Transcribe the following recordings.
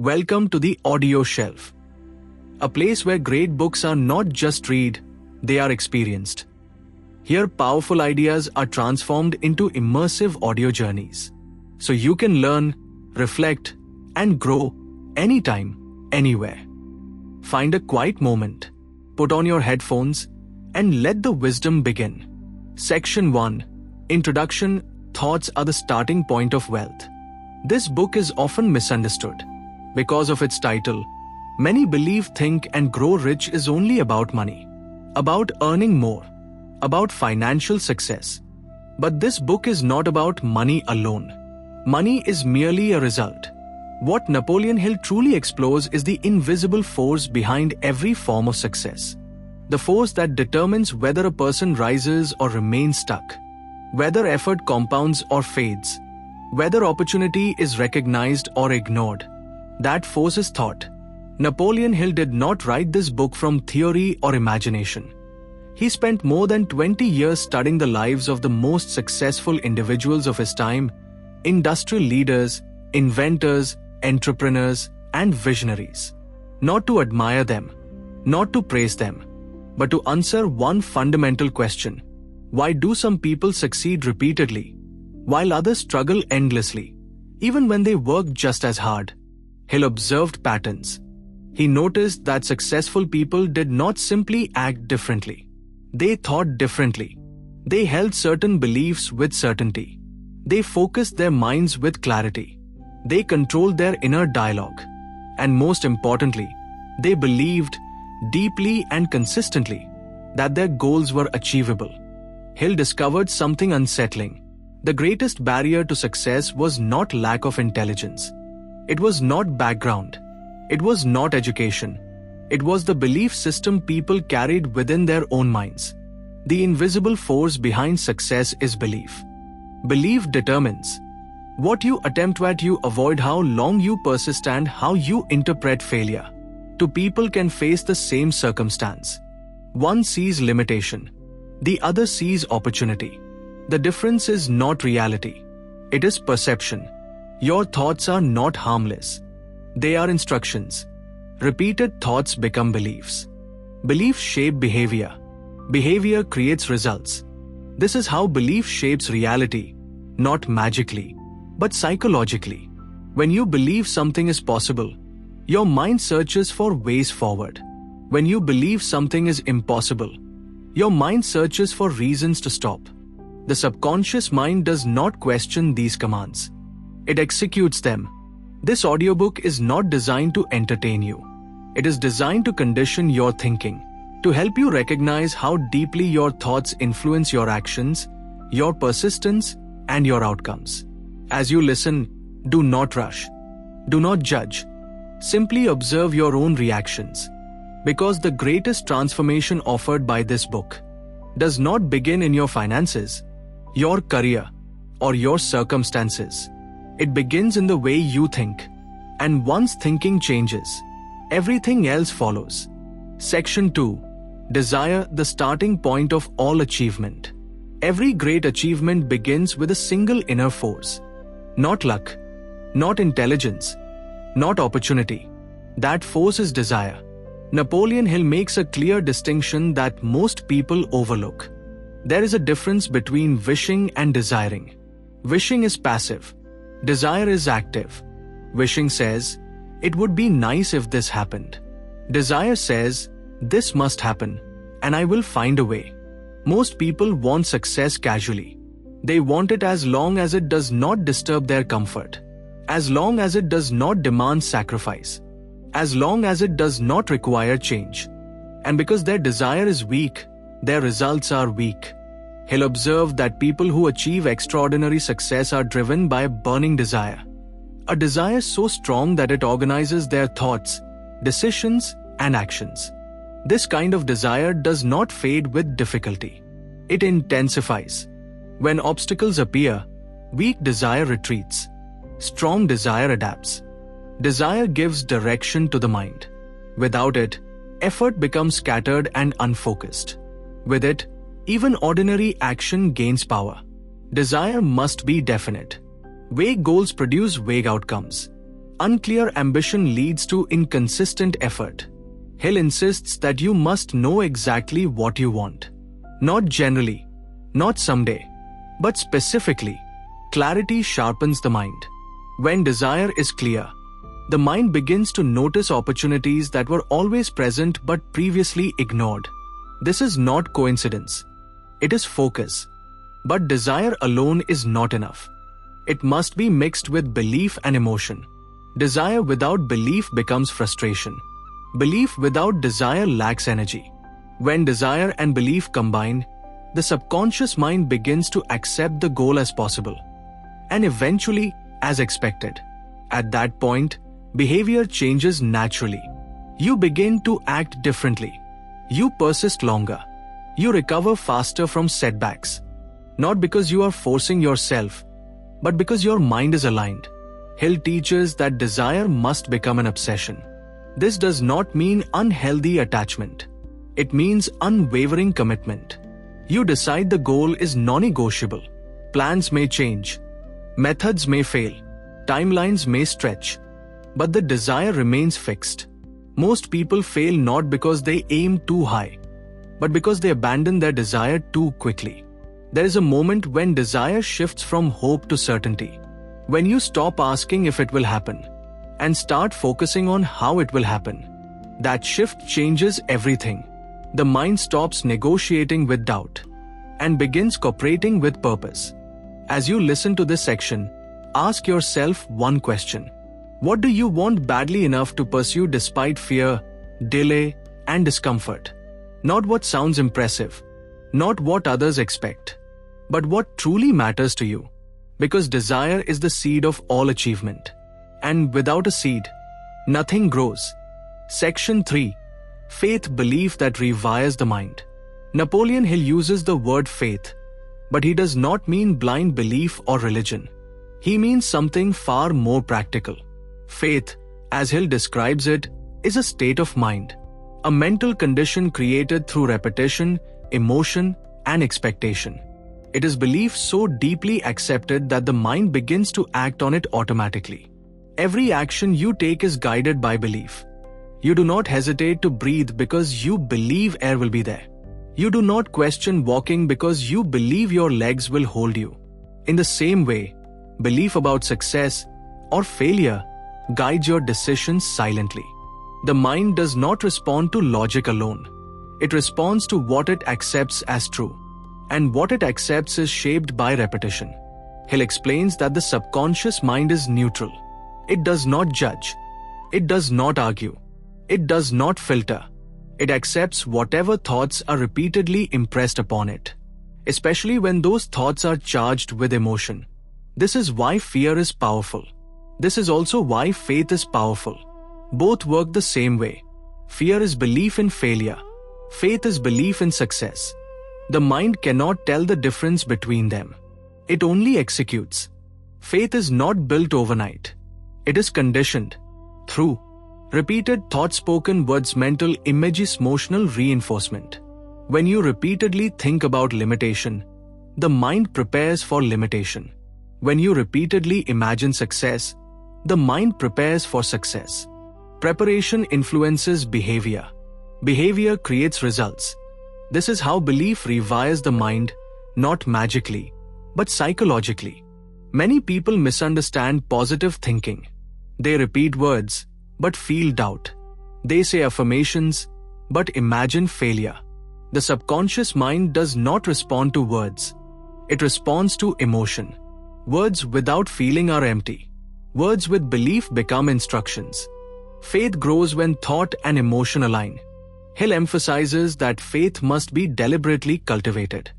Welcome to the audio shelf, a place where great books are not just read, they are experienced. Here, powerful ideas are transformed into immersive audio journeys, so you can learn, reflect, and grow anytime, anywhere. Find a quiet moment, put on your headphones, and let the wisdom begin. Section 1. Introduction. Thoughts are the starting point of wealth. This book is often misunderstood. Because of its title, many believe Think and Grow Rich is only about money, about earning more, about financial success. But this book is not about money alone. Money is merely a result. What Napoleon Hill truly explores is the invisible force behind every form of success. The force that determines whether a person rises or remains stuck, whether effort compounds or fades, whether opportunity is recognized or ignored. That force is thought. Napoleon Hill did not write this book from theory or imagination. He spent more than 20 years studying the lives of the most successful individuals of his time, industrial leaders, inventors, entrepreneurs, and visionaries. Not to admire them, not to praise them, but to answer one fundamental question. Why do some people succeed repeatedly, while others struggle endlessly, even when they work just as hard? Hill observed patterns. He noticed that successful people did not simply act differently. They thought differently. They held certain beliefs with certainty. They focused their minds with clarity. They controlled their inner dialogue. And most importantly, they believed deeply and consistently that their goals were achievable. Hill discovered something unsettling. The greatest barrier to success was not lack of intelligence. It was not background. It was not education. It was the belief system people carried within their own minds. The invisible force behind success is belief. Belief determines what you attempt, what you avoid, how long you persist, and how you interpret failure. Two people can face the same circumstance. One sees limitation. The other sees opportunity. The difference is not reality. It is perception. Your thoughts are not harmless. They are instructions. Repeated thoughts become beliefs. Beliefs shape behavior. Behavior creates results. This is how belief shapes reality, not magically, but psychologically. When you believe something is possible, your mind searches for ways forward. When you believe something is impossible, your mind searches for reasons to stop. The subconscious mind does not question these commands. It executes them. This audiobook is not designed to entertain you. It is designed to condition your thinking, to help you recognize how deeply your thoughts influence your actions, your persistence, and your outcomes. As you listen, do not rush. Do not judge. Simply observe your own reactions. Because the greatest transformation offered by this book does not begin in your finances, your career, or your circumstances. It begins in the way you think. And once thinking changes, everything else follows. Section 2. Desire, the starting point of all achievement. Every great achievement begins with a single inner force. Not luck, not intelligence, not opportunity. That force is desire. Napoleon Hill makes a clear distinction that most people overlook. There is a difference between wishing and desiring. Wishing is passive. Desire is active. Wishing says, it would be nice if this happened. Desire says, this must happen, and I will find a way. Most people want success casually. They want it as long as it does not disturb their comfort, as long as it does not demand sacrifice, as long as it does not require change. And because their desire is weak, their results are weak. Hill observed that people who achieve extraordinary success are driven by a burning desire. A desire so strong that it organizes their thoughts, decisions, and actions. This kind of desire does not fade with difficulty. It intensifies. When obstacles appear, weak desire retreats. Strong desire adapts. Desire gives direction to the mind. Without it, effort becomes scattered and unfocused. With it, even ordinary action gains power. Desire must be definite. Vague goals produce vague outcomes. Unclear ambition leads to inconsistent effort. Hill insists that you must know exactly what you want. Not generally, not someday, but specifically. Clarity sharpens the mind. When desire is clear, the mind begins to notice opportunities that were always present but previously ignored. This is not coincidence. It is focus. But desire alone is not enough. It must be mixed with belief and emotion. Desire without belief becomes frustration. Belief without desire lacks energy. When desire and belief combine, the subconscious mind begins to accept the goal as possible, and eventually as expected. At that point, behavior changes naturally. You begin to act differently. You persist longer. You recover faster from setbacks. Not because you are forcing yourself, but because your mind is aligned. Hill teaches that desire must become an obsession. This does not mean unhealthy attachment. It means unwavering commitment. You decide the goal is non-negotiable. Plans may change. Methods may fail. Timelines may stretch. But the desire remains fixed. Most people fail not because they aim too high, but because they abandon their desire too quickly. There is a moment when desire shifts from hope to certainty. When you stop asking if it will happen and start focusing on how it will happen. That shift changes everything. The mind stops negotiating with doubt and begins cooperating with purpose. As you listen to this section, ask yourself one question. What do you want badly enough to pursue despite fear, delay, and discomfort? Not what sounds impressive, not what others expect, but what truly matters to you. Because desire is the seed of all achievement. And without a seed, nothing grows. Section 3. Faith belief that rewires the mind. Napoleon Hill uses the word faith, but he does not mean blind belief or religion. He means something far more practical. Faith, as Hill describes it, is a state of mind, a mental condition created through repetition, emotion, and expectation. It is belief so deeply accepted that the mind begins to act on it automatically. Every action you take is guided by belief. You do not hesitate to breathe because you believe air will be there. You do not question walking because you believe your legs will hold you. In the same way, belief about success or failure guides your decisions silently. The mind does not respond to logic alone. It responds to what it accepts as true. And what it accepts is shaped by repetition. Hill explains that the subconscious mind is neutral. It does not judge. It does not argue. It does not filter. It accepts whatever thoughts are repeatedly impressed upon it, especially when those thoughts are charged with emotion. This is why fear is powerful. This is also why faith is powerful. Both work the same way. Fear is belief in failure. Faith is belief in success. The mind cannot tell the difference between them. It only executes. Faith is not built overnight. It is conditioned through repeated thought-spoken words, mental images, emotional reinforcement. When you repeatedly think about limitation, the mind prepares for limitation. When you repeatedly imagine success, the mind prepares for success. Preparation influences behavior. Behavior creates results. This is how belief rewires the mind, not magically, but psychologically. Many people misunderstand positive thinking. They repeat words, but feel doubt. They say affirmations, but imagine failure. The subconscious mind does not respond to words. It responds to emotion. Words without feeling are empty. Words with belief become instructions. Faith grows when thought and emotion align. Hill emphasizes that faith must be deliberately cultivated.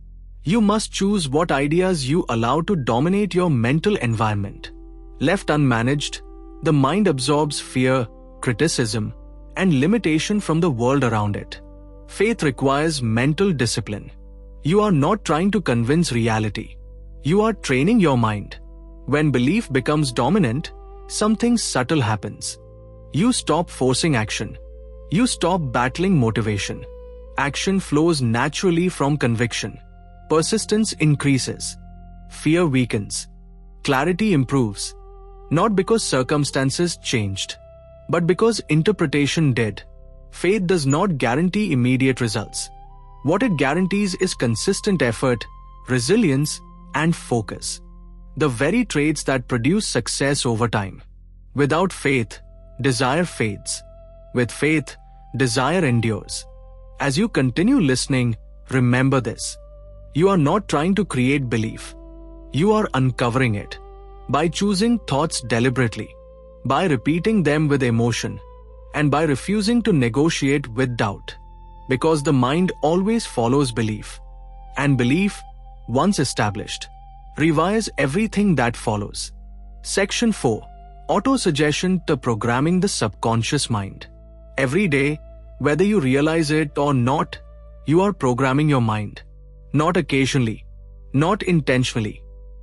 You must choose what ideas you allow to dominate your mental environment. Left unmanaged, the mind absorbs fear, criticism, and limitation from the world around it. Faith requires mental discipline. You are not trying to convince reality. You are training your mind. When belief becomes dominant, something subtle happens. You stop forcing action. You stop battling motivation. Action flows naturally from conviction. Persistence increases. Fear weakens. Clarity improves. Not because circumstances changed, but because interpretation did. Faith does not guarantee immediate results. What it guarantees is consistent effort, resilience, and focus. The very traits that produce success over time. Without faith, desire fades. With faith, desire endures. As you continue listening, remember this. You are not trying to create belief. You are uncovering it. By choosing thoughts deliberately, by repeating them with emotion, and by refusing to negotiate with doubt. Because the mind always follows belief. And belief, once established, rewires everything that follows. Section 4. Autosuggestion to programming the subconscious mind. Every day, whether you realize it or not, you are programming your mind. Not occasionally, not intentionally,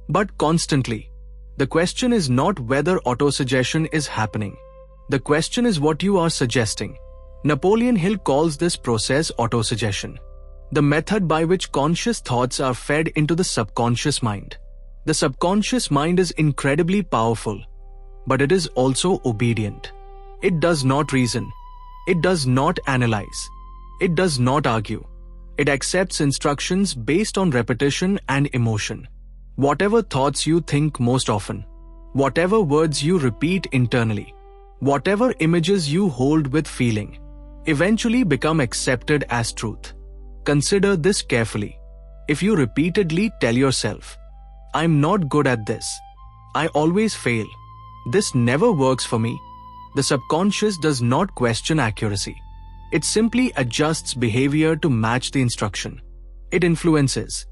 but constantly. The question is not whether autosuggestion is happening. The question is what you are suggesting. Napoleon Hill calls this process autosuggestion, the method by which conscious thoughts are fed into the subconscious mind. The subconscious mind is incredibly powerful, but it is also obedient. It does not reason. It does not analyze. It does not argue. It accepts instructions based on repetition and emotion. Whatever thoughts you think most often, whatever words you repeat internally, whatever images you hold with feeling, eventually become accepted as truth. Consider this carefully. If you repeatedly tell yourself, "I'm not good at this. I always fail. This never works for me," the subconscious does not question accuracy. It simply adjusts behavior to match the instruction. It influences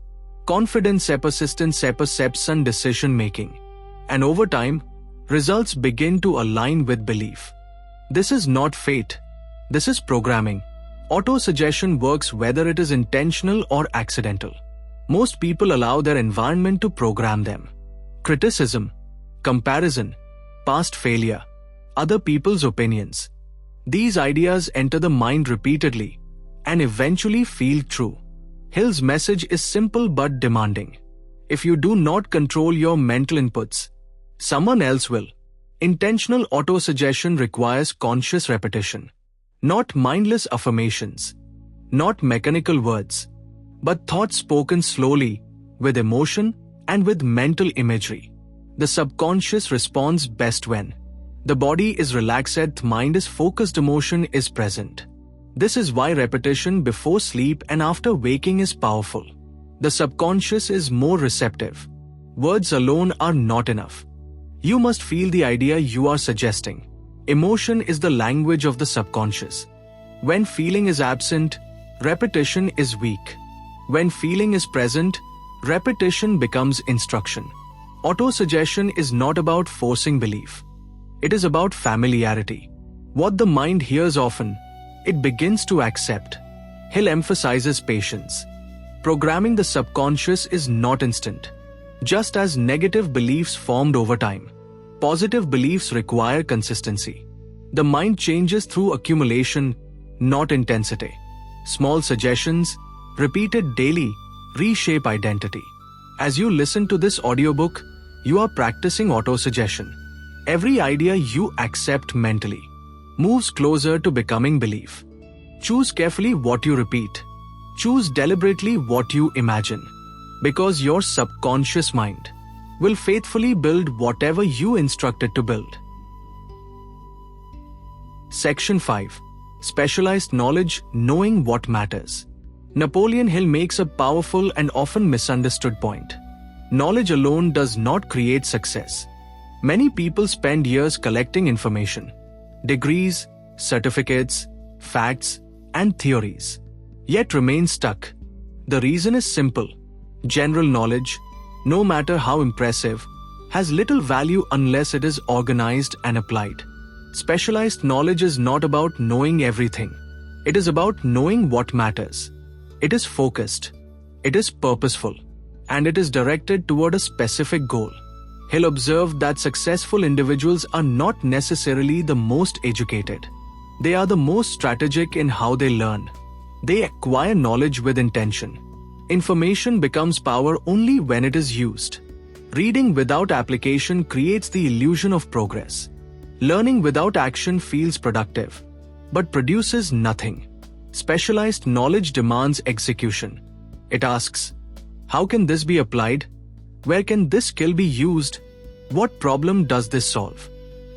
confidence, persistence, perception, decision-making. And over time, results begin to align with belief. This is not fate. This is programming. Autosuggestion works whether it is intentional or accidental. Most people allow their environment to program them. Criticism, comparison, past failure, other people's opinions. These ideas enter the mind repeatedly and eventually feel true. Hill's message is simple but demanding. If you do not control your mental inputs, someone else will. Intentional autosuggestion requires conscious repetition, not mindless affirmations, not mechanical words, but thoughts spoken slowly, with emotion and with mental imagery. The subconscious responds best when the body is relaxed, mind is focused, emotion is present. This is why repetition before sleep and after waking is powerful. The subconscious is more receptive. Words alone are not enough. You must feel the idea you are suggesting. Emotion is the language of the subconscious. When feeling is absent, repetition is weak. When feeling is present, repetition becomes instruction. Autosuggestion is not about forcing belief. It is about familiarity. What the mind hears often, it begins to accept. Hill emphasizes patience. Programming the subconscious is not instant. Just as negative beliefs formed over time, positive beliefs require consistency. The mind changes through accumulation, not intensity. Small suggestions, repeated daily, reshape identity. As you listen to this audiobook, you are practicing autosuggestion. Every idea you accept mentally moves closer to becoming belief. Choose carefully what you repeat. Choose deliberately what you imagine. Because your subconscious mind will faithfully build whatever you instruct it to build. Section 5. Specialized knowledge, knowing what matters. Napoleon Hill makes a powerful and often misunderstood point. Knowledge alone does not create success. Many people spend years collecting information, degrees, certificates, facts, and theories, yet remain stuck. The reason is simple. General knowledge, no matter how impressive, has little value unless it is organized and applied. Specialized knowledge is not about knowing everything. It is about knowing what matters. It is focused, it is purposeful, and it is directed toward a specific goal. Hill observed that successful individuals are not necessarily the most educated. They are the most strategic in how they learn. They acquire knowledge with intention. Information becomes power only when it is used. Reading without application creates the illusion of progress. Learning without action feels productive, but produces nothing. Specialized knowledge demands execution. It asks, how can this be applied? Where can this skill be used? What problem does this solve?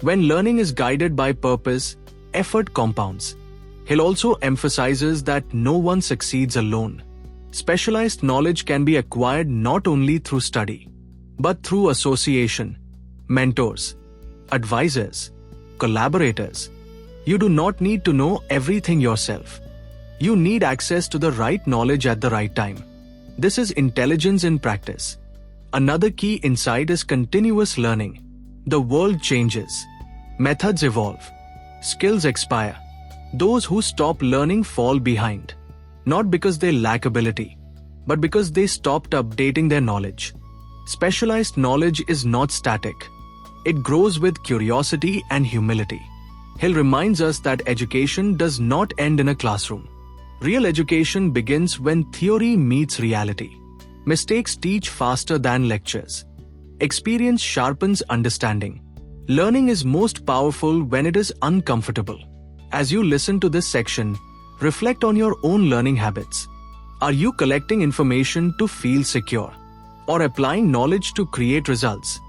When learning is guided by purpose, effort compounds. Hill also emphasizes that no one succeeds alone. Specialized knowledge can be acquired not only through study, but through association, mentors, advisors, collaborators. You do not need to know everything yourself. You need access to the right knowledge at the right time. This is intelligence in practice. Another key insight is continuous learning. The world changes. Methods evolve. Skills expire. Those who stop learning fall behind. Not because they lack ability, but because they stopped updating their knowledge. Specialized knowledge is not static. It grows with curiosity and humility. Hill reminds us that education does not end in a classroom. Real education begins when theory meets reality. Mistakes teach faster than lectures. Experience sharpens understanding. Learning is most powerful when it is uncomfortable. As you listen to this section, reflect on your own learning habits. Are you collecting information to feel secure, or applying knowledge to create results?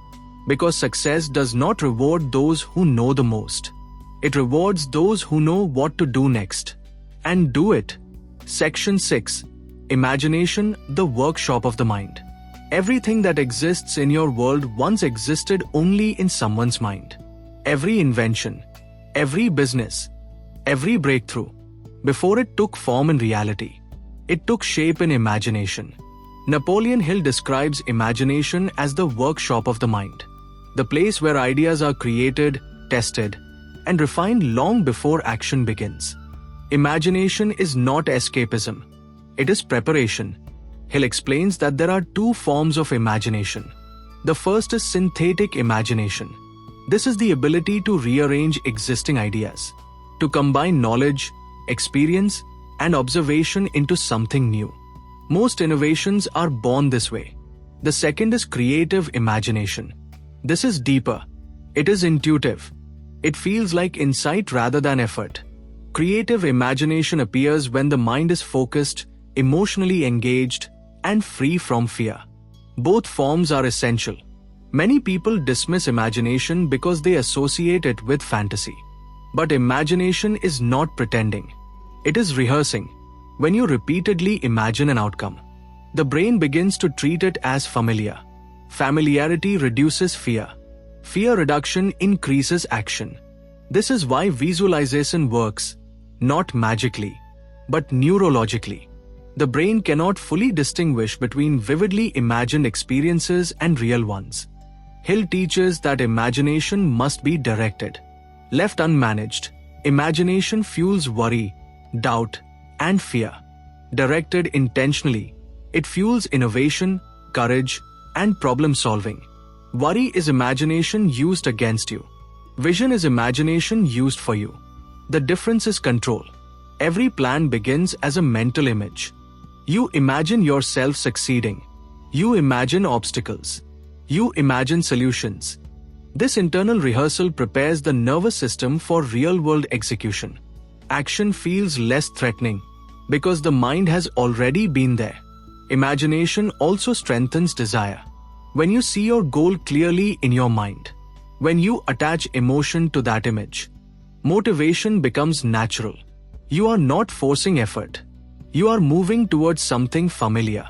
Because success does not reward those who know the most. It rewards those who know what to do next. And do it. Section 6. Imagination, the workshop of the mind. Everything that exists in your world once existed only in someone's mind. Every invention, every business, every breakthrough. Before it took form in reality, it took shape in imagination. Napoleon Hill describes imagination as the workshop of the mind, the place where ideas are created, tested, and refined long before action begins. Imagination is not escapism. It is preparation. Hill explains that there are two forms of imagination. The first is synthetic imagination. This is the ability to rearrange existing ideas, to combine knowledge, experience, and observation into something new. Most innovations are born this way. The second is creative imagination. This is deeper. It is intuitive. It feels like insight rather than effort. Creative imagination appears when the mind is focused, emotionally engaged, and free from fear. Both forms are essential. Many people dismiss imagination because they associate it with fantasy. But imagination is not pretending. It is rehearsing. When you repeatedly imagine an outcome, the brain begins to treat it as familiar. Familiarity reduces fear. Fear reduction increases action. This is why visualization works, not magically, but neurologically. The brain cannot fully distinguish between vividly imagined experiences and real ones. Hill teaches that imagination must be directed. Left unmanaged, imagination fuels worry, doubt, and fear. Directed intentionally, it fuels innovation, courage, and problem solving. Worry is imagination used against you. Vision is imagination used for you. The difference is control. Every plan begins as a mental image. You imagine yourself succeeding. You imagine obstacles. You imagine solutions. This internal rehearsal prepares the nervous system for real-world execution. Action feels less threatening because the mind has already been there. Imagination also strengthens desire. When you see your goal clearly in your mind, when you attach emotion to that image, motivation becomes natural. You are not forcing effort. You are moving towards something familiar.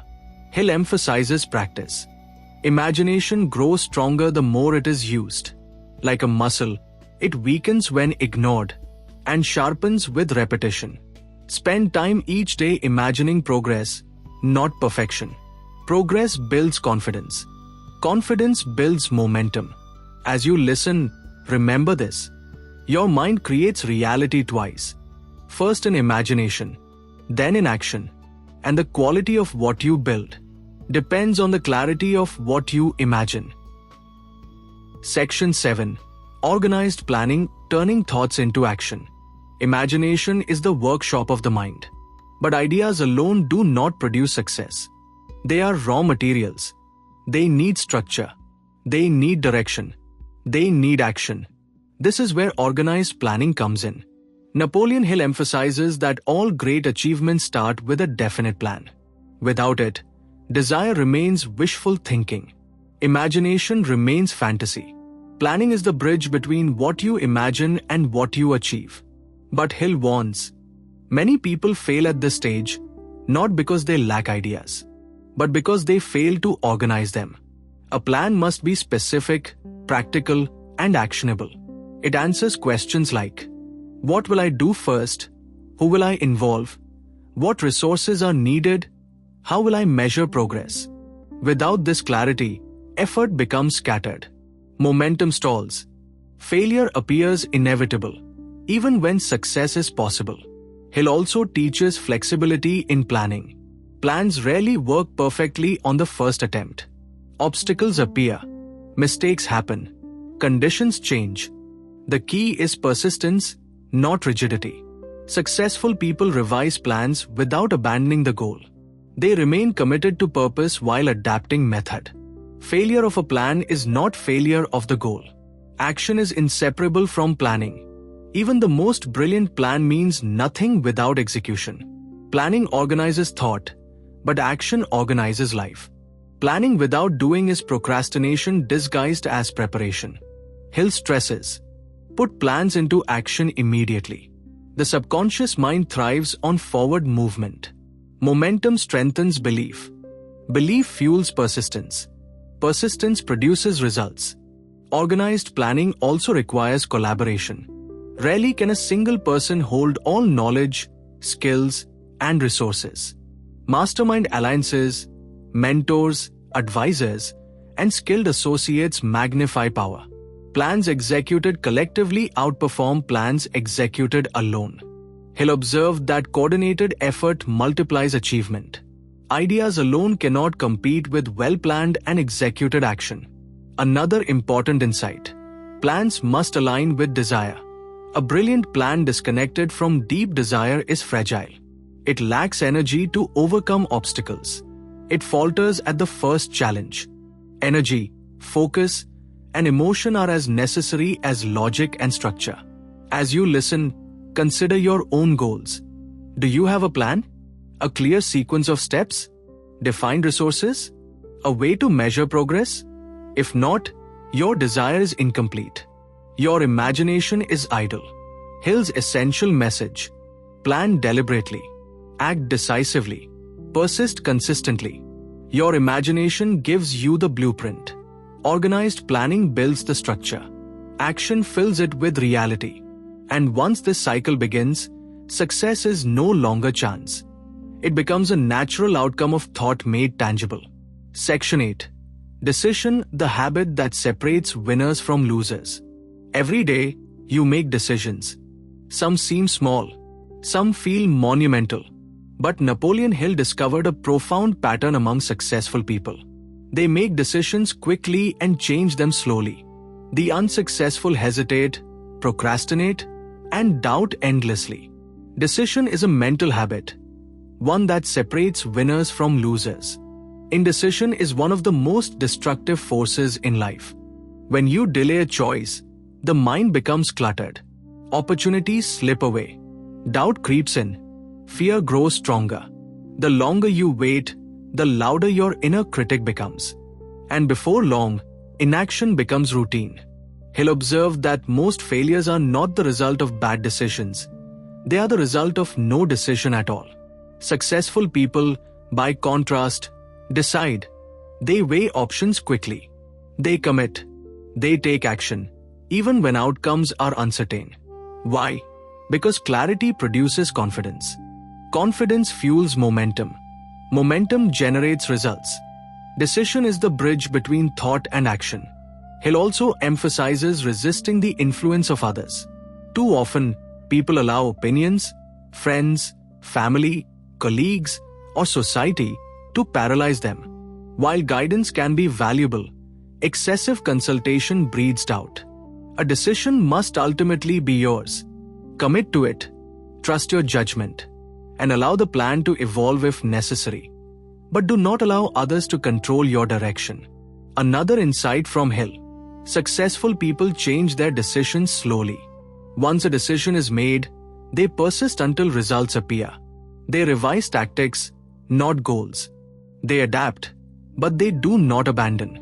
Hill emphasizes practice. Imagination grows stronger the more it is used. Like a muscle, it weakens when ignored and sharpens with repetition. Spend time each day imagining progress, not perfection. Progress builds confidence. Confidence builds momentum. As you listen, remember this. Your mind creates reality twice. First in imagination, then in action. And the quality of what you build depends on the clarity of what you imagine. Section 7. Organized planning, turning thoughts into action. Imagination is the workshop of the mind. But ideas alone do not produce success. They are raw materials. They need structure. They need direction. They need action. This is where organized planning comes in. Napoleon Hill emphasizes that all great achievements start with a definite plan. Without it, desire remains wishful thinking. Imagination remains fantasy. Planning is the bridge between what you imagine and what you achieve. But Hill warns, many people fail at this stage, not because they lack ideas, but because they fail to organize them. A plan must be specific, practical, and actionable. It answers questions like, what will I do first? Who will I involve? What resources are needed? How will I measure progress? Without this clarity, effort becomes scattered. Momentum stalls. Failure appears inevitable, even when success is possible. Hill also teaches flexibility in planning. Plans rarely work perfectly on the first attempt. Obstacles appear. Mistakes happen. Conditions change. The key is persistence, not rigidity. Successful people revise plans without abandoning the goal. They remain committed to purpose while adapting method. Failure of a plan is not failure of the goal. Action is inseparable from planning. Even the most brilliant plan means nothing without execution. Planning organizes thought, but action organizes life. Planning without doing is procrastination disguised as preparation. Hill stresses, put plans into action immediately. The subconscious mind thrives on forward movement. Momentum strengthens belief. Belief fuels persistence. Persistence produces results. Organized planning also requires collaboration. Rarely can a single person hold all knowledge, skills, and resources. Mastermind alliances, mentors, advisors, and skilled associates magnify power. Plans executed collectively outperform plans executed alone. Hill observed that coordinated effort multiplies achievement. Ideas alone cannot compete with well-planned and executed action. Another important insight: plans must align with desire. A brilliant plan disconnected from deep desire is fragile. It lacks energy to overcome obstacles. It falters at the first challenge. Energy, focus, and emotion are as necessary as logic and structure. As you listen, consider your own goals. Do you have a plan? A clear sequence of steps? Defined resources? A way to measure progress? If not, your desire is incomplete. Your imagination is idle. Hill's essential message: plan deliberately, act decisively, persist consistently. Your imagination gives you the blueprint. Organized planning builds the structure. Action fills it with reality. And once this cycle begins, success is no longer chance. It becomes a natural outcome of thought made tangible. Section 8. Decision: the habit that separates winners from losers. Every day, you make decisions. Some seem small. Some feel monumental. But Napoleon Hill discovered a profound pattern among successful people. They make decisions quickly and change them slowly. The unsuccessful hesitate, procrastinate, and doubt endlessly. Decision is a mental habit, one that separates winners from losers. Indecision is one of the most destructive forces in life. When you delay a choice, the mind becomes cluttered. Opportunities slip away. Doubt creeps in. Fear grows stronger. The longer you wait, the louder your inner critic becomes. And before long, inaction becomes routine. Hill observed that most failures are not the result of bad decisions. They are the result of no decision at all. Successful people, by contrast, decide. They weigh options quickly. They commit. They take action, even when outcomes are uncertain. Why? Because clarity produces confidence. Confidence fuels momentum. Momentum generates results. Decision is the bridge between thought and action. Hill also emphasizes resisting the influence of others. Too often, people allow opinions, friends, family, colleagues, or society to paralyze them. While guidance can be valuable, excessive consultation breeds doubt. A decision must ultimately be yours. Commit to it, trust your judgment, and allow the plan to evolve if necessary. But do not allow others to control your direction. Another insight from Hill. Successful people change their decisions slowly. Once a decision is made, they persist until results appear. They revise tactics, not goals. They adapt, but they do not abandon.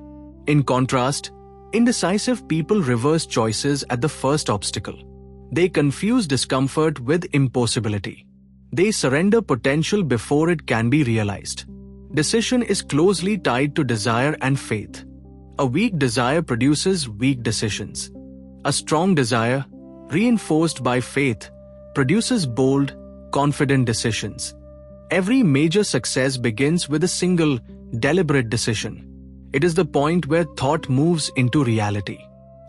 In contrast, indecisive people reverse choices at the first obstacle. They confuse discomfort with impossibility. They surrender potential before it can be realized. Decision is closely tied to desire and faith. A weak desire produces weak decisions. A strong desire, reinforced by faith, produces bold, confident decisions. Every major success begins with a single, deliberate decision. It is the point where thought moves into reality.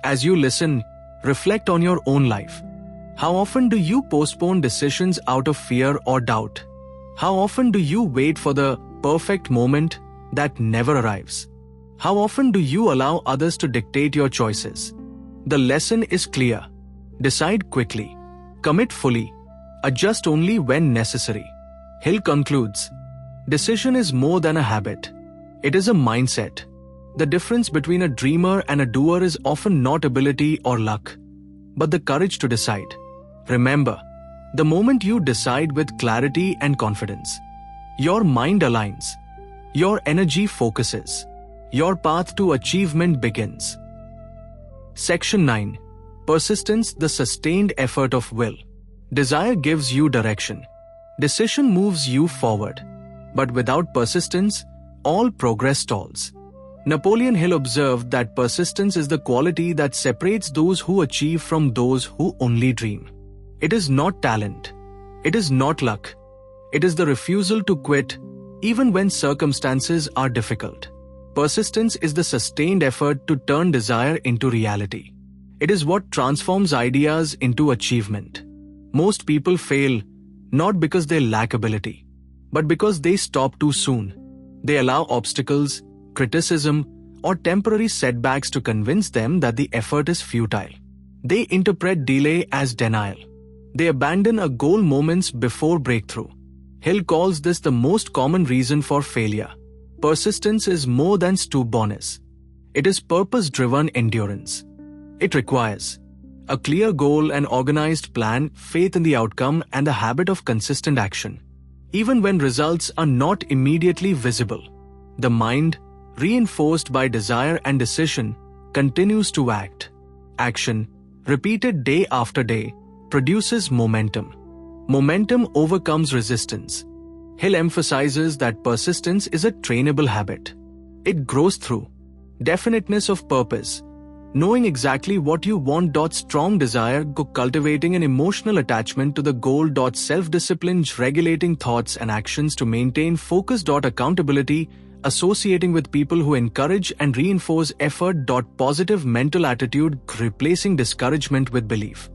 As you listen, reflect on your own life. How often do you postpone decisions out of fear or doubt? How often do you wait for the perfect moment that never arrives? How often do you allow others to dictate your choices? The lesson is clear. Decide quickly. Commit fully. Adjust only when necessary. Hill concludes, decision is more than a habit. It is a mindset. The difference between a dreamer and a doer is often not ability or luck, but the courage to decide. Remember, the moment you decide with clarity and confidence, your mind aligns, your energy focuses, your path to achievement begins. Section 9. Persistence, the sustained effort of will. Desire gives you direction. Decision moves you forward. But without persistence, all progress stalls. Napoleon Hill observed that persistence is the quality that separates those who achieve from those who only dream. It is not talent. It is not luck. It is the refusal to quit, even when circumstances are difficult. Persistence is the sustained effort to turn desire into reality. It is what transforms ideas into achievement. Most people fail not because they lack ability, but because they stop too soon. They allow obstacles, criticism, or temporary setbacks to convince them that the effort is futile. They interpret delay as denial. They abandon a goal moments before breakthrough. Hill calls this the most common reason for failure. Persistence is more than stubbornness. It is purpose-driven endurance. It requires a clear goal, an organized plan, faith in the outcome, and the habit of consistent action. Even when results are not immediately visible, the mind, reinforced by desire and decision, continues to act. Action, repeated day after day, produces momentum. Momentum overcomes resistance. Hill emphasizes that persistence is a trainable habit. It grows through definiteness of purpose, knowing exactly what you want. Strong desire, cultivating an emotional attachment to the goal. Self-discipline, regulating thoughts and actions to maintain focus. Accountability, associating with people who encourage and reinforce effort. Positive mental attitude, replacing discouragement with belief.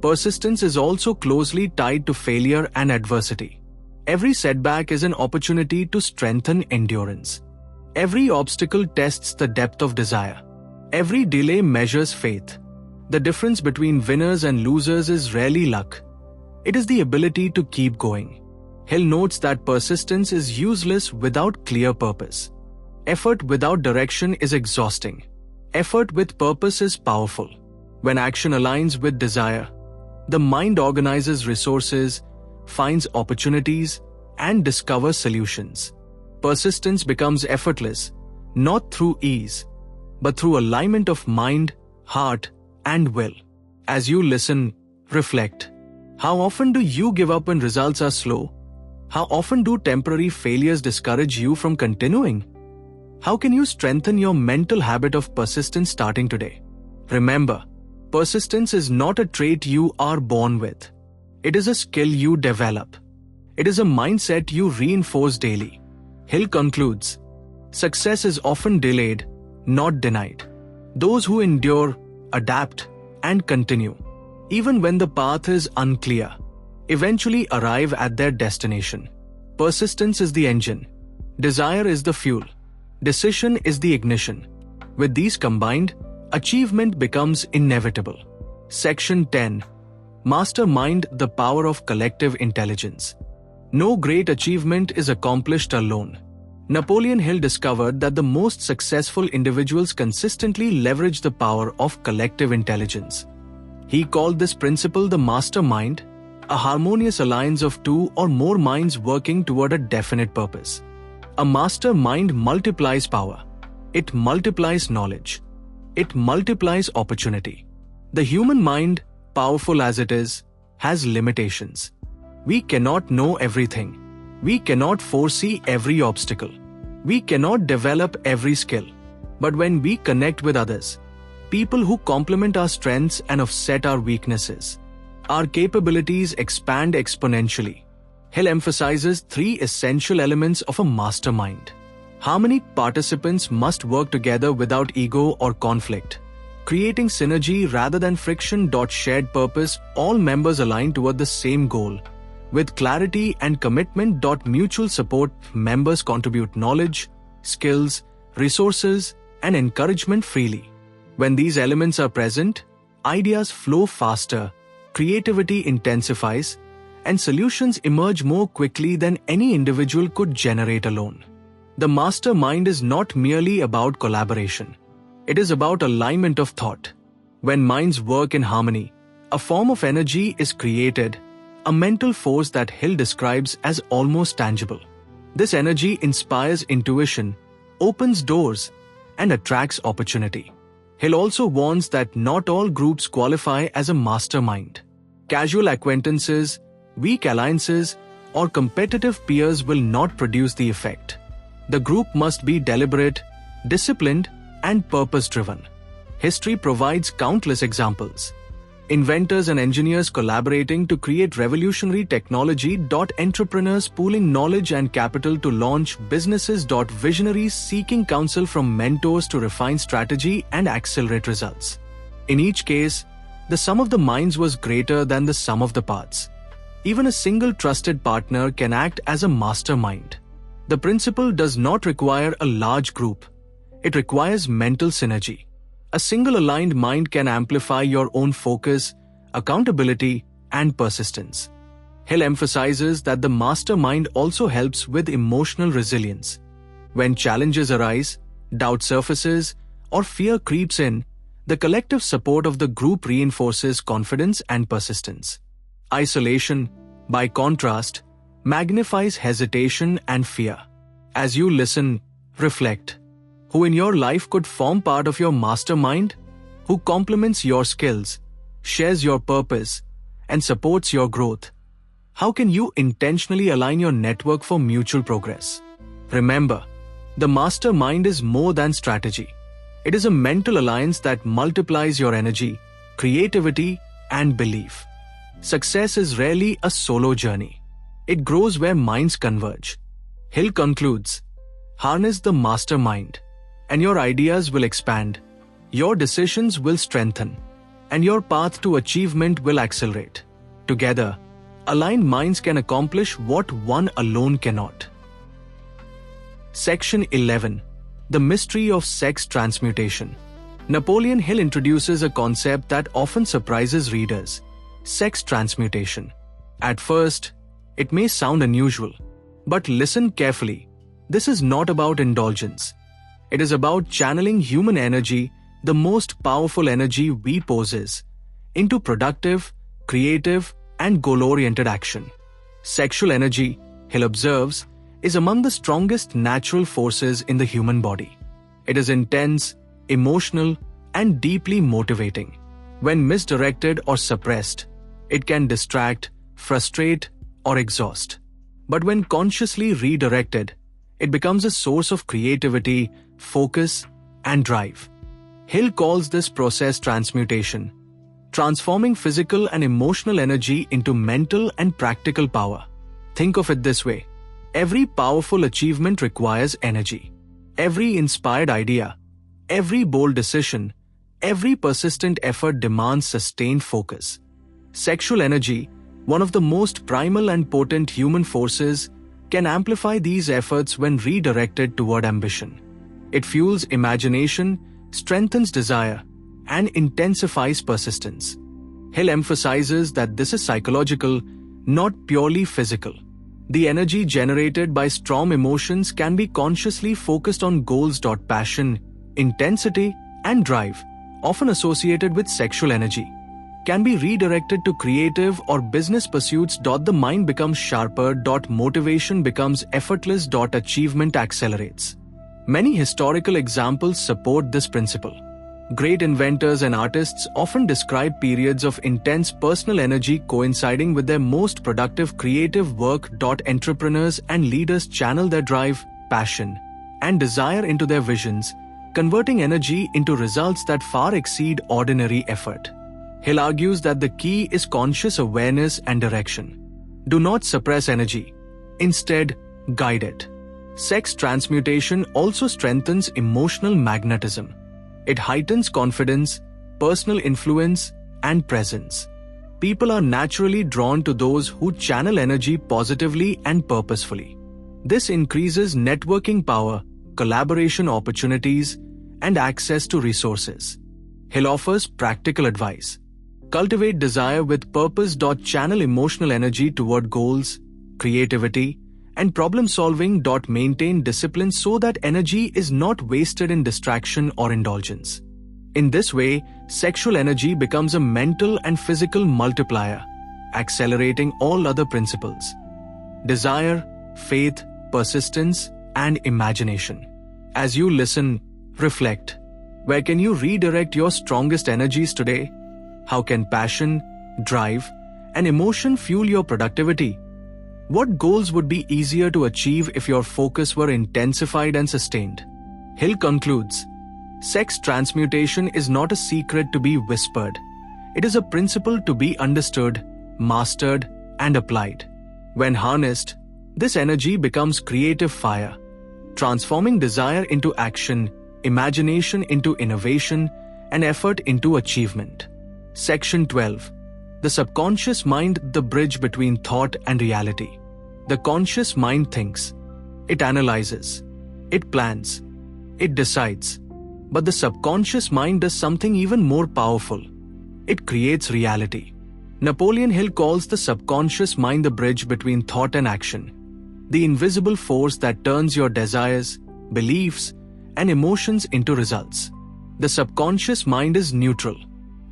Persistence is also closely tied to failure and adversity. Every setback is an opportunity to strengthen endurance. Every obstacle tests the depth of desire. Every delay measures faith. The difference between winners and losers is rarely luck. It is the ability to keep going. Hill notes that persistence is useless without clear purpose. Effort without direction is exhausting. Effort with purpose is powerful. When action aligns with desire, the mind organizes resources, finds opportunities, and discovers solutions. Persistence becomes effortless, not through ease, but through alignment of mind, heart, and will. As you listen, reflect. How often do you give up when results are slow? How often do temporary failures discourage you from continuing? How can you strengthen your mental habit of persistence starting today? Remember, persistence is not a trait you are born with. It is a skill you develop. It is a mindset you reinforce daily. Hill concludes, success is often delayed, not denied. Those who endure, adapt, and continue, even when the path is unclear, eventually arrive at their destination. Persistence is the engine. Desire is the fuel. Decision is the ignition. With these combined, achievement becomes inevitable. Section 10. Mastermind, the power of collective intelligence. No great achievement is accomplished alone. Napoleon Hill discovered that the most successful individuals consistently leverage the power of collective intelligence. He called this principle the mastermind, a harmonious alliance of two or more minds working toward a definite purpose. A mastermind multiplies power. It multiplies knowledge. It multiplies opportunity. The human mind, powerful as it is, has limitations. We cannot know everything. We cannot foresee every obstacle. We cannot develop every skill. But when we connect with others, people who complement our strengths and offset our weaknesses, our capabilities expand exponentially. Hill emphasizes three essential elements of a mastermind. Harmony: participants must work together without ego or conflict, creating synergy rather than friction. Shared purpose: all members align toward the same goal. With clarity and commitment. Mutual support: members contribute knowledge, skills, resources, and encouragement freely. When these elements are present, ideas flow faster, creativity intensifies, and solutions emerge more quickly than any individual could generate alone. The mastermind is not merely about collaboration. It is about alignment of thought. When minds work in harmony, a form of energy is created, a mental force that Hill describes as almost tangible. This energy inspires intuition, opens doors, and attracts opportunity. Hill also warns that not all groups qualify as a mastermind. Casual acquaintances, weak alliances, or competitive peers will not produce the effect. The group must be deliberate, disciplined, and purpose-driven. History provides countless examples. Inventors and engineers collaborating to create revolutionary technology. Entrepreneurs pooling knowledge and capital to launch businesses. Visionaries seeking counsel from mentors to refine strategy and accelerate results. In each case, the sum of the minds was greater than the sum of the parts. Even a single trusted partner can act as a mastermind. The principle does not require a large group. It requires mental synergy. A single aligned mind can amplify your own focus, accountability, and persistence. Hill emphasizes that the mastermind also helps with emotional resilience. When challenges arise, doubt surfaces, or fear creeps in, the collective support of the group reinforces confidence and persistence. Isolation, by contrast, magnifies hesitation and fear. As you listen, reflect. Who in your life could form part of your mastermind? Who complements your skills, shares your purpose, and supports your growth? How can you intentionally align your network for mutual progress? Remember, the mastermind is more than strategy. It is a mental alliance that multiplies your energy, creativity, and belief. Success is rarely a solo journey. It grows where minds converge. Hill concludes, harness the mastermind, and your ideas will expand, your decisions will strengthen, and your path to achievement will accelerate. Together, aligned minds can accomplish what one alone cannot. Section 11. The mystery of sex transmutation. Napoleon Hill introduces a concept that often surprises readers: sex transmutation. At first, it may sound unusual, but listen carefully. This is not about indulgence. It is about channeling human energy, the most powerful energy we possess, into productive, creative, and goal-oriented action. Sexual energy, Hill observes, is among the strongest natural forces in the human body. It is intense, emotional, and deeply motivating. When misdirected or suppressed, it can distract, frustrate, or exhaust. But when consciously redirected, it becomes a source of creativity, focus, and drive. Hill calls this process transmutation, transforming physical and emotional energy into mental and practical power. Think of it this way: every powerful achievement requires energy. Every inspired idea, every bold decision, every persistent effort demands sustained focus. Sexual energy, one of the most primal and potent human forces, can amplify these efforts when redirected toward ambition. It fuels imagination, strengthens desire, and intensifies persistence. Hill emphasizes that this is psychological, not purely physical. The energy generated by strong emotions can be consciously focused on goals. Passion, intensity, and drive, often associated with sexual energy, can be redirected to creative or business pursuits. The mind becomes sharper. Motivation becomes effortless. Achievement accelerates. Many historical examples support this principle. Great inventors and artists often describe periods of intense personal energy coinciding with their most productive creative work. Entrepreneurs and leaders channel their drive, passion, and desire into their visions, converting energy into results that far exceed ordinary effort. Hill argues that the key is conscious awareness and direction. Do not suppress energy. Instead, guide it. Sex transmutation also strengthens emotional magnetism. It heightens confidence, personal influence, and presence. People are naturally drawn to those who channel energy positively and purposefully. This increases networking power, collaboration opportunities, and access to resources. Hill offers practical advice. Cultivate desire with purpose. Channel emotional energy toward goals, creativity, and problem-solving. Maintain discipline so that energy is not wasted in distraction or indulgence. In this way, sexual energy becomes a mental and physical multiplier, accelerating all other principles: desire, faith, persistence, and imagination. As you listen, reflect. Where can you redirect your strongest energies today? How can passion, drive, and emotion fuel your productivity? What goals would be easier to achieve if your focus were intensified and sustained? Hill concludes, sex transmutation is not a secret to be whispered. It is a principle to be understood, mastered, and applied. When harnessed, this energy becomes creative fire, transforming desire into action, imagination into innovation, and effort into achievement. Section 12. The subconscious mind, the bridge between thought and reality. The conscious mind thinks. It analyzes. It plans. It decides. But the subconscious mind does something even more powerful. It creates reality. Napoleon Hill calls the subconscious mind the bridge between thought and action, the invisible force that turns your desires, beliefs, and emotions into results. The subconscious mind is neutral.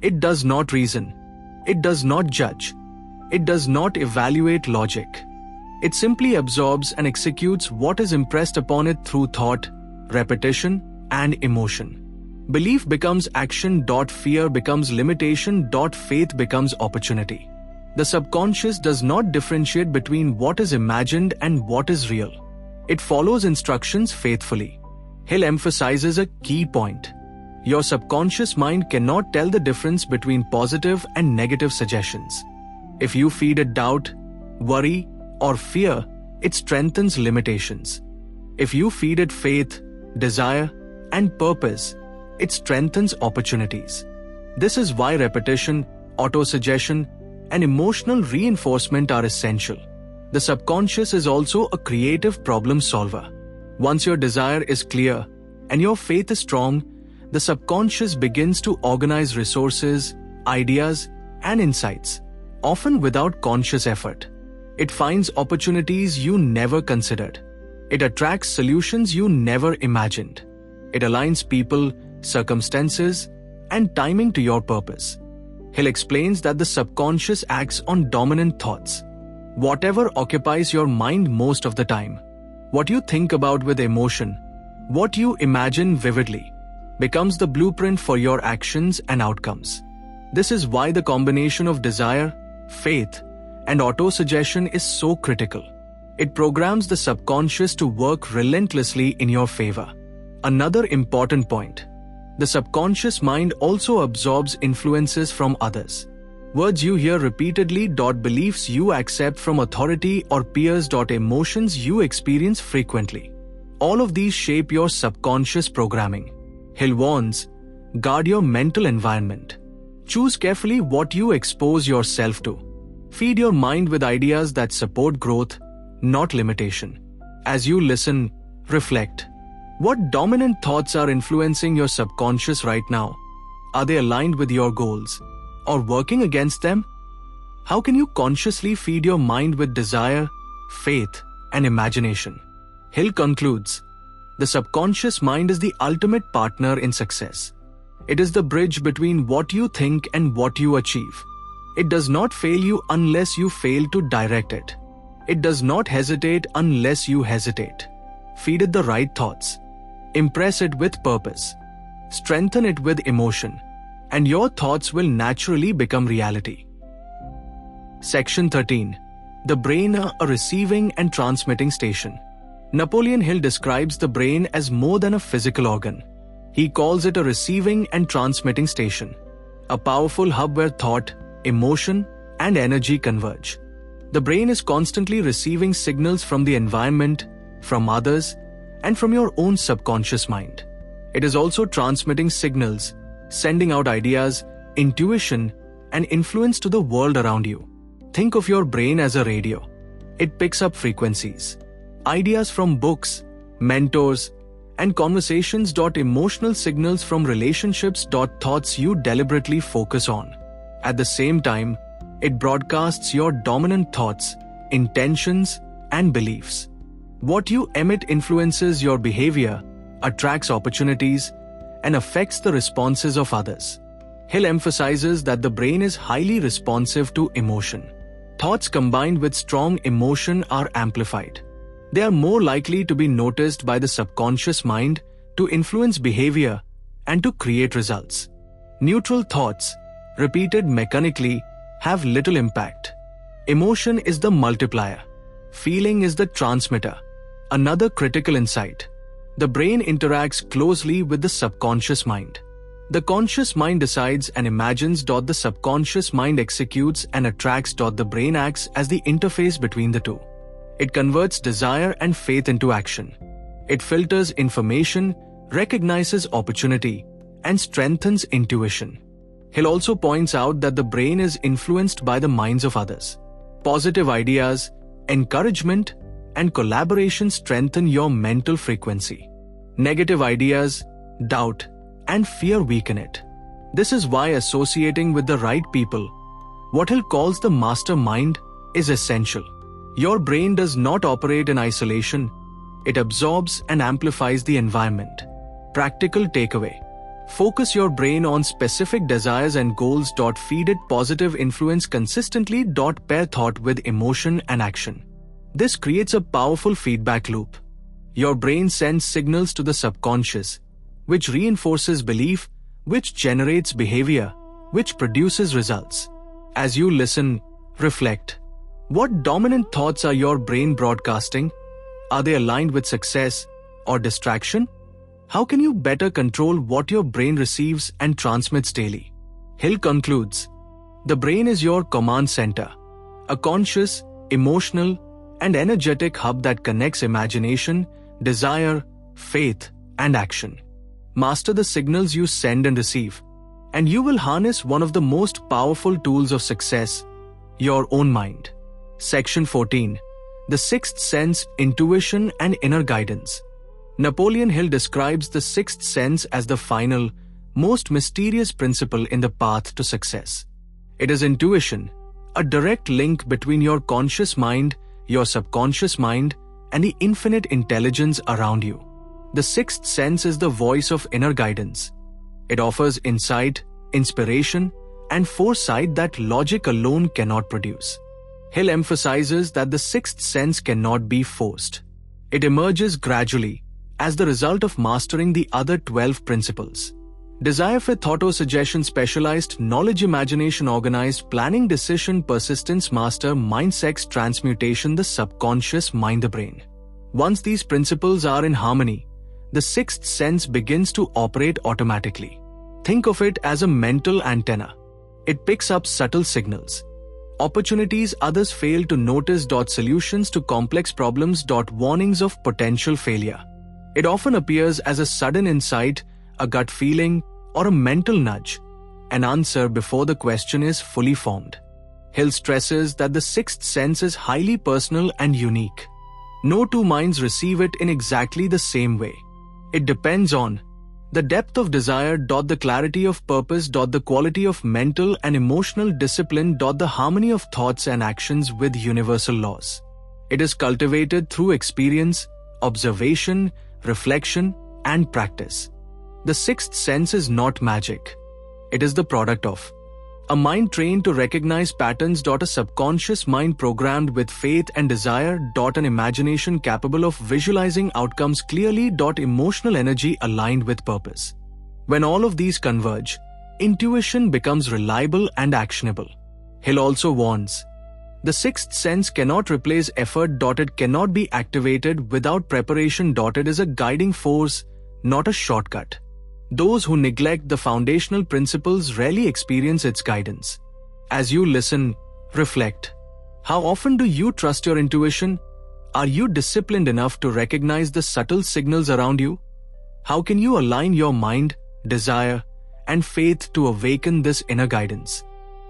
It does not reason. It does not judge. It does not evaluate logic. It simply absorbs and executes what is impressed upon it through thought, repetition, and emotion. Belief becomes action. Fear becomes limitation. Faith becomes opportunity. The subconscious does not differentiate between what is imagined and what is real. It follows instructions faithfully. Hill emphasizes a key point. Your subconscious mind cannot tell the difference between positive and negative suggestions. If you feed it doubt, worry, or fear, it strengthens limitations. If you feed it faith, desire, and purpose, it strengthens opportunities. This is why repetition, autosuggestion, and emotional reinforcement are essential. The subconscious is also a creative problem solver. Once your desire is clear and your faith is strong, the subconscious begins to organize resources, ideas, and insights, often without conscious effort. It finds opportunities you never considered. It attracts solutions you never imagined. It aligns people, circumstances, and timing to your purpose. Hill explains that the subconscious acts on dominant thoughts. Whatever occupies your mind most of the time, what you think about with emotion, what you imagine vividly, becomes the blueprint for your actions and outcomes. This is why the combination of desire, faith, and autosuggestion is so critical. It programs the subconscious to work relentlessly in your favor. Another important point. The subconscious mind also absorbs influences from others. Words you hear repeatedly. Beliefs you accept from authority or peers. Emotions you experience frequently. All of these shape your subconscious programming. Hill warns, guard your mental environment. Choose carefully what you expose yourself to. Feed your mind with ideas that support growth, not limitation. As you listen, reflect. What dominant thoughts are influencing your subconscious right now? Are they aligned with your goals or working against them? How can you consciously feed your mind with desire, faith, and imagination. Hill concludes, the subconscious mind is the ultimate partner in success. It is the bridge between what you think and what you achieve. It does not fail you unless you fail to direct it. It does not hesitate unless you hesitate. Feed it the right thoughts. Impress it with purpose. Strengthen it with emotion. And your thoughts will naturally become reality. Section 13. The brain, a receiving and transmitting station. Napoleon Hill describes the brain as more than a physical organ. He calls it a receiving and transmitting station, a powerful hub where thought, emotion, and energy converge. The brain is constantly receiving signals from the environment, from others, and from your own subconscious mind. It is also transmitting signals, sending out ideas, intuition, and influence to the world around you. Think of your brain as a radio. It picks up frequencies, ideas from books, mentors, and conversations. Emotional signals from relationships. Thoughts you deliberately focus on. At the same time, it broadcasts your dominant thoughts, intentions, and beliefs. What you emit influences your behavior, attracts opportunities, and affects the responses of others. Hill emphasizes that the brain is highly responsive to emotion. Thoughts combined with strong emotion are amplified. They are more likely to be noticed by the subconscious mind, to influence behavior, and to create results. Neutral thoughts, repeated mechanically, have little impact. Emotion is the multiplier. Feeling is the transmitter. Another critical insight. The brain interacts closely with the subconscious mind. The conscious mind decides and imagines. The subconscious mind executes and attracts. The brain acts as the interface between the two. It converts desire and faith into action. It filters information, recognizes opportunity, and strengthens intuition. Hill also points out that the brain is influenced by the minds of others. Positive ideas, encouragement, and collaboration strengthen your mental frequency. Negative ideas, doubt, and fear weaken it. This is why associating with the right people, what Hill calls the mastermind, is essential. Your brain does not operate in isolation. It absorbs and amplifies the environment. Practical takeaway. Focus your brain on specific desires and goals. Feed it positive influence consistently. Pair thought with emotion and action. This creates a powerful feedback loop. Your brain sends signals to the subconscious, which reinforces belief, which generates behavior, which produces results. As you listen, reflect. What dominant thoughts are your brain broadcasting? Are they aligned with success or distraction? How can you better control what your brain receives and transmits daily? Hill concludes, the brain is your command center, a conscious, emotional, and energetic hub that connects imagination, desire, faith, and action. Master the signals you send and receive, and you will harness one of the most powerful tools of success, your own mind. Section 14. The sixth sense, intuition, and inner guidance. Napoleon Hill describes the sixth sense as the final, most mysterious principle in the path to success. It is intuition, a direct link between your conscious mind, your subconscious mind, and the infinite intelligence around you. The sixth sense is the voice of inner guidance. It offers insight, inspiration, and foresight that logic alone cannot produce. Hill emphasizes that the sixth sense cannot be forced. It emerges gradually, as the result of mastering the other 12 principles. Desire, faith, thought, suggestion, specialized knowledge, imagination, organized planning, decision, persistence, master, mind, sex, transmutation, the subconscious mind, the brain. Once these principles are in harmony, the sixth sense begins to operate automatically. Think of it as a mental antenna. It picks up subtle signals. Opportunities others fail to notice. Solutions to complex problems. Warnings of potential failure. It often appears as a sudden insight, a gut feeling, or a mental nudge, an answer before the question is fully formed. Hill stresses that the sixth sense is highly personal and unique. No two minds receive it in exactly the same way. It depends on the depth of desire, the clarity of purpose, the quality of mental and emotional discipline, the harmony of thoughts and actions with universal laws. It is cultivated through experience, observation, reflection, and practice. The sixth sense is not magic. It is the product of a mind trained to recognize patterns. A subconscious mind programmed with faith and desire. An imagination capable of visualizing outcomes clearly. Emotional energy aligned with purpose. When all of these converge, intuition becomes reliable and actionable. Hill also warns, the sixth sense cannot replace effort. It cannot be activated without preparation. It is a guiding force, not a shortcut. Those who neglect the foundational principles rarely experience its guidance. As you listen, reflect. How often do you trust your intuition? Are you disciplined enough to recognize the subtle signals around you? How can you align your mind, desire, and faith to awaken this inner guidance?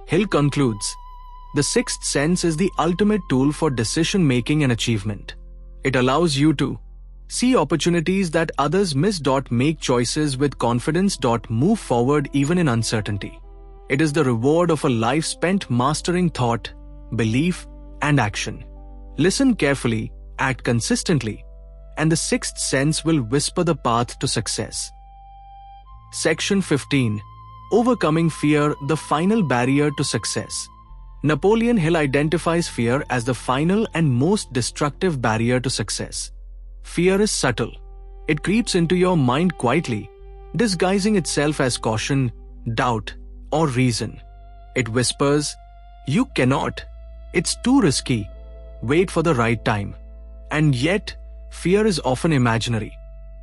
Hill concludes, the sixth sense is the ultimate tool for decision-making and achievement. It allows you to see opportunities that others miss. Make choices with confidence. Move forward even in uncertainty. It is the reward of a life spent mastering thought, belief, and action. Listen carefully, act consistently, and the sixth sense will whisper the path to success. Section 15. Overcoming fear, the final barrier to success. Napoleon Hill identifies fear as the final and most destructive barrier to success. Fear is subtle. It creeps into your mind quietly, disguising itself as caution, doubt, or reason. It whispers, "You cannot. It's too risky. Wait for the right time." And yet, fear is often imaginary.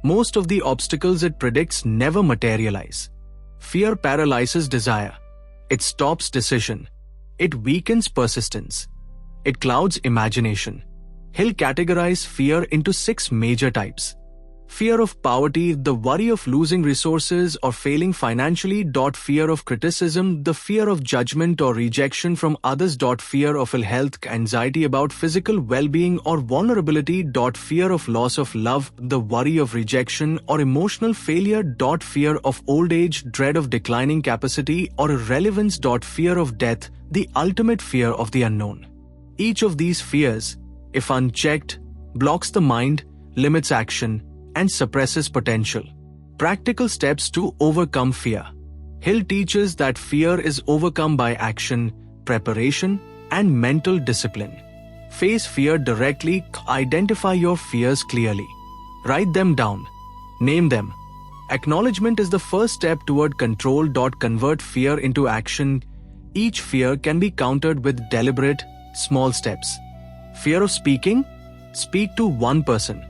Most of the obstacles it predicts never materialize. Fear paralyzes desire. It stops decision. It weakens persistence. It clouds imagination. Hill categorized fear into 6 major types. Fear of poverty, the worry of losing resources or failing financially. Fear of criticism, the fear of judgment or rejection from others. Fear of ill health, anxiety about physical well-being or vulnerability. Fear of loss of love, the worry of rejection or emotional failure. Fear of old age, dread of declining capacity or irrelevance. Fear of death, the ultimate fear of the unknown. Each of these fears, if unchecked, blocks the mind, limits action, and suppresses potential. Practical steps to overcome fear. Hill teaches that fear is overcome by action, preparation, and mental discipline. Face fear directly, identify your fears clearly. Write them down. Name them. Acknowledgement is the first step toward control. Convert fear into action. Each fear can be countered with deliberate, small steps. Fear of speaking? Speak to one person.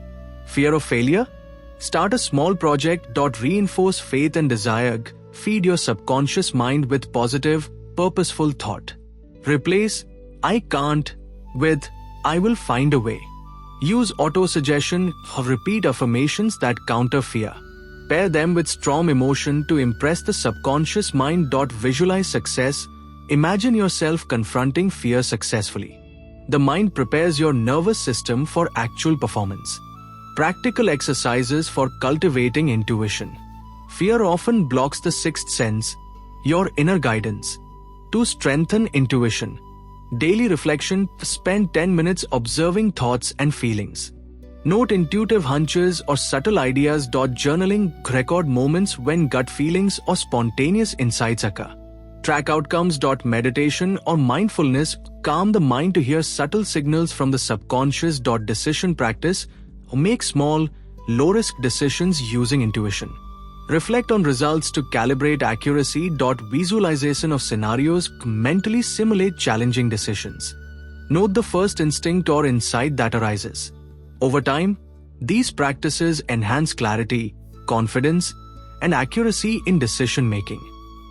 Fear of failure? Start a small project. Reinforce faith and desire. Feed your subconscious mind with positive, purposeful thought. Replace "I can't" with "I will find a way." Use auto-suggestion or repeat affirmations that counter fear. Pair them with strong emotion to impress the subconscious mind. Visualize success. Imagine yourself confronting fear successfully. The mind prepares your nervous system for actual performance. Practical exercises for cultivating intuition. Fear often blocks the sixth sense, your inner guidance. To strengthen intuition, daily reflection, spend 10 minutes observing thoughts and feelings. Note intuitive hunches or subtle ideas. Journaling, record moments when gut feelings or spontaneous insights occur. Track outcomes. Meditation or mindfulness, calm the mind to hear subtle signals from the subconscious. Decision practice, make small, low-risk decisions using intuition. Reflect on results to calibrate accuracy. Visualization of scenarios, mentally simulate challenging decisions. Note the first instinct or insight that arises. Over time, these practices enhance clarity, confidence, and accuracy in decision-making.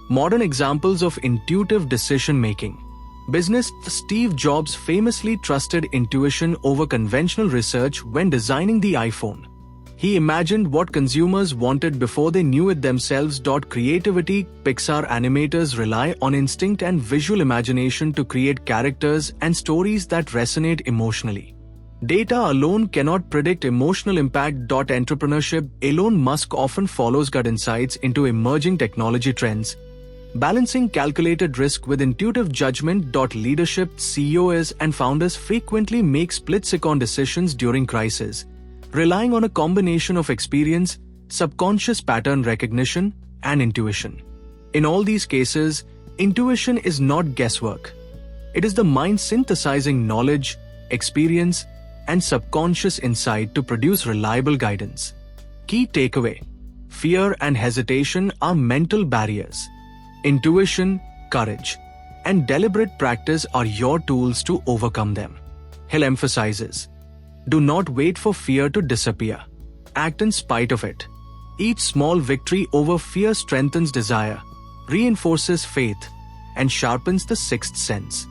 Modern examples of intuitive decision-making. Business: Steve Jobs famously trusted intuition over conventional research when designing the iPhone. He imagined what consumers wanted before they knew it themselves. Creativity: Pixar animators rely on instinct and visual imagination to create characters and stories that resonate emotionally. Data alone cannot predict emotional impact. Entrepreneurship: Elon Musk often follows gut insights into emerging technology trends. Balancing calculated risk with intuitive judgment. Leadership CEOs and founders frequently make split-second decisions during crisis, relying on a combination of experience, subconscious pattern recognition, and intuition. In all these cases, intuition is not guesswork. It is the mind synthesizing knowledge, experience, and subconscious insight to produce reliable guidance. Key takeaway: fear and hesitation are mental barriers. Intuition, courage, and deliberate practice are your tools to overcome them. Hill emphasizes, do not wait for fear to disappear. Act in spite of it. Each small victory over fear strengthens desire, reinforces faith, and sharpens the sixth sense.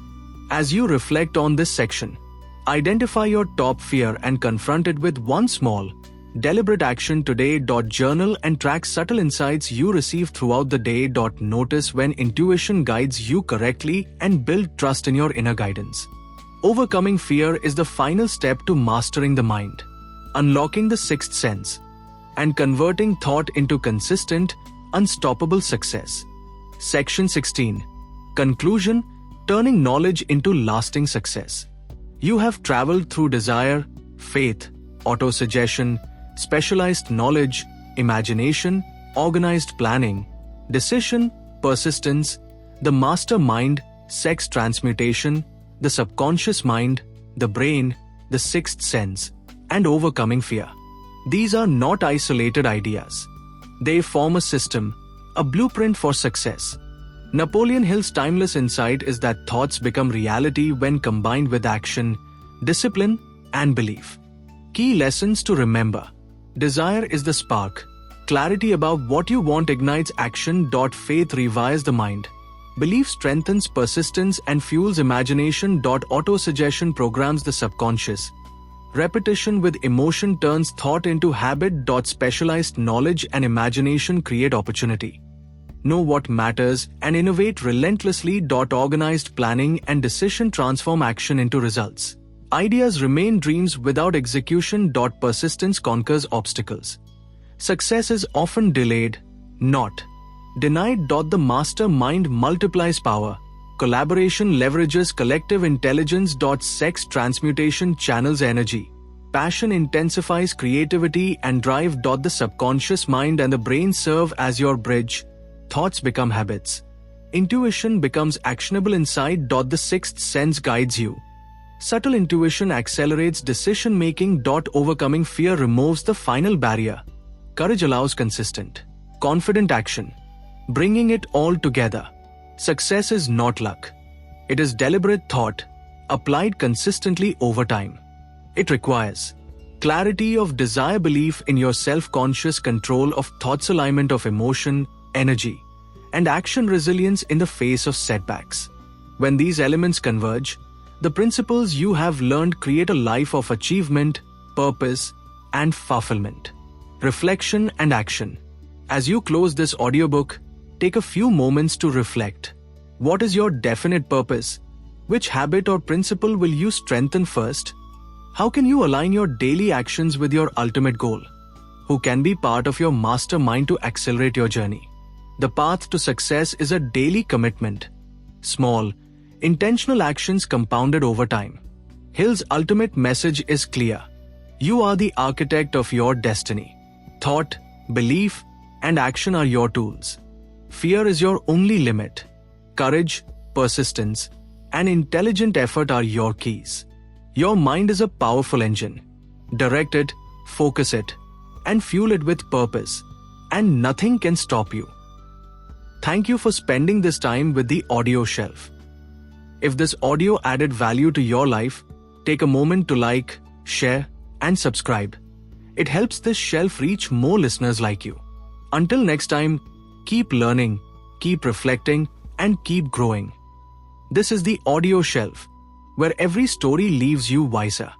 As you reflect on this section, identify your top fear and confront it with one small, deliberate action today. Journal and track subtle insights you receive throughout the day. Notice when intuition guides you correctly and build trust in your inner guidance. Overcoming fear is the final step to mastering the mind, unlocking the sixth sense, and converting thought into consistent, unstoppable success. Section 16. Conclusion: turning knowledge into lasting success. You have traveled through desire, faith, autosuggestion, specialized knowledge, imagination, organized planning, decision, persistence, the master mind, sex transmutation, the subconscious mind, the brain, the sixth sense, and overcoming fear. These are not isolated ideas. They form a system, a blueprint for success. Napoleon Hill's timeless insight is that thoughts become reality when combined with action, discipline, and belief. Key lessons to remember: desire is the spark. Clarity about what you want ignites action. Faith rewires the mind. Belief strengthens persistence and fuels imagination. Autosuggestion programs the subconscious. Repetition with emotion turns thought into habit. Specialized knowledge and imagination create opportunity. Know what matters and innovate relentlessly. Organized planning and decision transform action into results. Ideas remain dreams without execution. Persistence conquers obstacles. Success is often delayed, not denied. The master mind multiplies power. Collaboration leverages collective intelligence. Sex transmutation channels energy. Passion intensifies creativity and drive. The subconscious mind and the brain serve as your bridge. Thoughts become habits. Intuition becomes actionable insight. The sixth sense guides you. Subtle intuition accelerates decision-making. Overcoming fear removes the final barrier. Courage allows consistent, confident action. Bringing it all together. Success is not luck. It is deliberate thought, applied consistently over time. It requires clarity of desire, belief in your self-conscious, control of thoughts, alignment of emotion, energy, and action, resilience in the face of setbacks. When these elements converge, the principles you have learned create a life of achievement, purpose, and fulfillment. Reflection and action. As you close this audiobook, take a few moments to reflect. What is your definite purpose? Which habit or principle will you strengthen first? How can you align your daily actions with your ultimate goal? Who can be part of your mastermind to accelerate your journey? The path to success is a daily commitment. Small, intentional actions compounded over time. Hill's ultimate message is clear. You are the architect of your destiny. Thought, belief, and action are your tools. Fear is your only limit. Courage, persistence, and intelligent effort are your keys. Your mind is a powerful engine. Direct it, focus it, and fuel it with purpose, and nothing can stop you. Thank you for spending this time with the Audio Shelf. If this audio added value to your life, take a moment to like, share, and subscribe. It helps this shelf reach more listeners like you. Until next time, keep learning, keep reflecting, and keep growing. This is the Audio Shelf, where every story leaves you wiser.